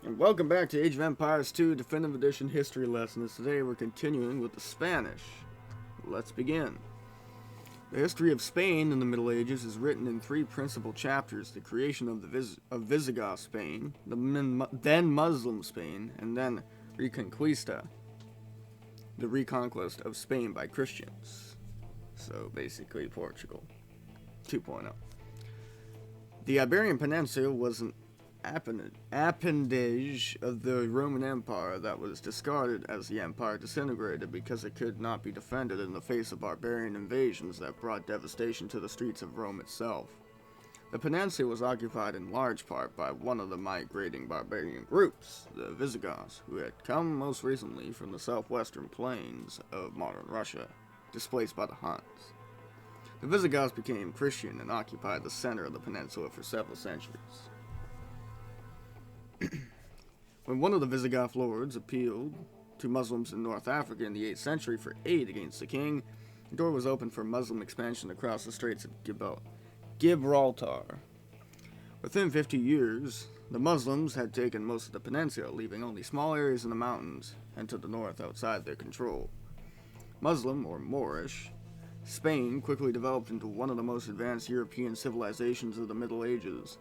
And welcome back to Age of Empires 2 Definitive Edition History Lessons. Today we're continuing with the Spanish. Let's begin. The history of Spain in the Middle Ages is written in three principal chapters: the creation of Visigoth Spain, then Muslim Spain, and then Reconquista, the reconquest of Spain by Christians. So basically Portugal 2.0. The Iberian Peninsula was an appendage of the Roman Empire that was discarded as the empire disintegrated because it could not be defended in the face of barbarian invasions that brought devastation to the streets of Rome itself. The peninsula was occupied in large part by one of the migrating barbarian groups, the Visigoths, who had come most recently from the southwestern plains of modern Russia, displaced by the Huns. The Visigoths became Christian and occupied the center of the peninsula for several centuries. When one of the Visigoth lords appealed to Muslims in North Africa in the 8th century for aid against the king, the door was opened for Muslim expansion across the Straits of Gibraltar. Within 50 years, the Muslims had taken most of the peninsula, leaving only small areas in the mountains and to the north outside their control. Muslim, or Moorish, Spain quickly developed into one of the most advanced European civilizations of the Middle Ages.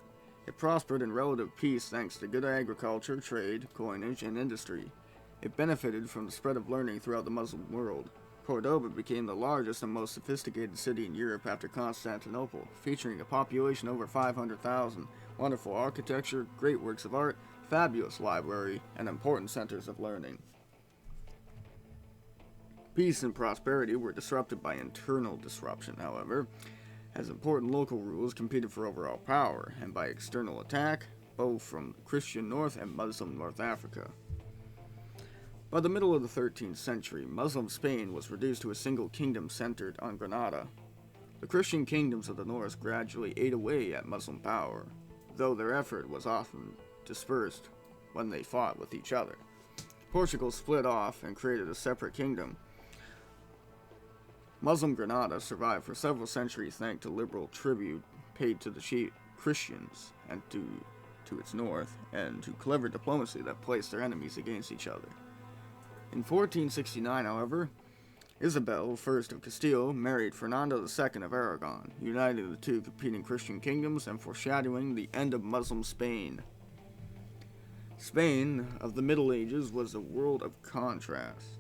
It prospered in relative peace thanks to good agriculture, trade, coinage, and industry. It benefited from the spread of learning throughout the Muslim world. Cordoba became the largest and most sophisticated city in Europe after Constantinople, featuring a population over 500,000, wonderful architecture, great works of art, fabulous library, and important centers of learning. Peace and prosperity were disrupted by internal disruption, however, as important local rules competed for overall power, and by external attack, both from Christian North and Muslim North Africa. By the middle of the 13th century, Muslim Spain was reduced to a single kingdom centered on Granada. The Christian kingdoms of the north gradually ate away at Muslim power, though their effort was often dispersed when they fought with each other. Portugal split off and created a separate kingdom. Muslim Granada survived for several centuries thanks to liberal tribute paid to the Christians and to its north, and to clever diplomacy that placed their enemies against each other. In 1469, however, Isabel I of Castile married Fernando II of Aragon, uniting the two competing Christian kingdoms and foreshadowing the end of Muslim Spain. Spain of the Middle Ages was a world of contrasts.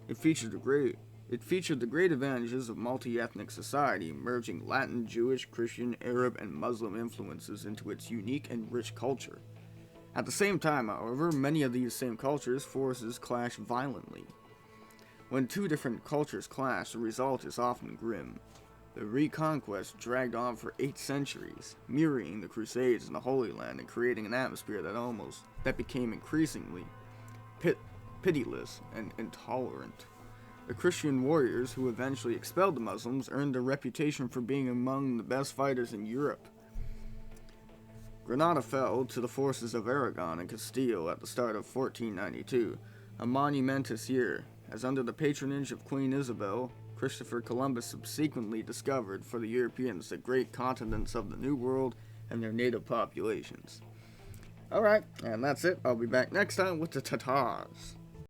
It featured the great advantages of multi-ethnic society, merging Latin, Jewish, Christian, Arab, and Muslim influences into its unique and rich culture. At the same time, however, many of these same cultures' forces clash violently. When two different cultures clash, the result is often grim. The Reconquest dragged on for 8 centuries, mirroring the Crusades in the Holy Land and creating an atmosphere that became increasingly pitiless and intolerant. The Christian warriors who eventually expelled the Muslims earned a reputation for being among the best fighters in Europe. Granada fell to the forces of Aragon and Castile at the start of 1492, a monumentous year, as under the patronage of Queen Isabel, Christopher Columbus subsequently discovered for the Europeans the great continents of the New World and their native populations. Alright, and that's it. I'll be back next time with the Tatars.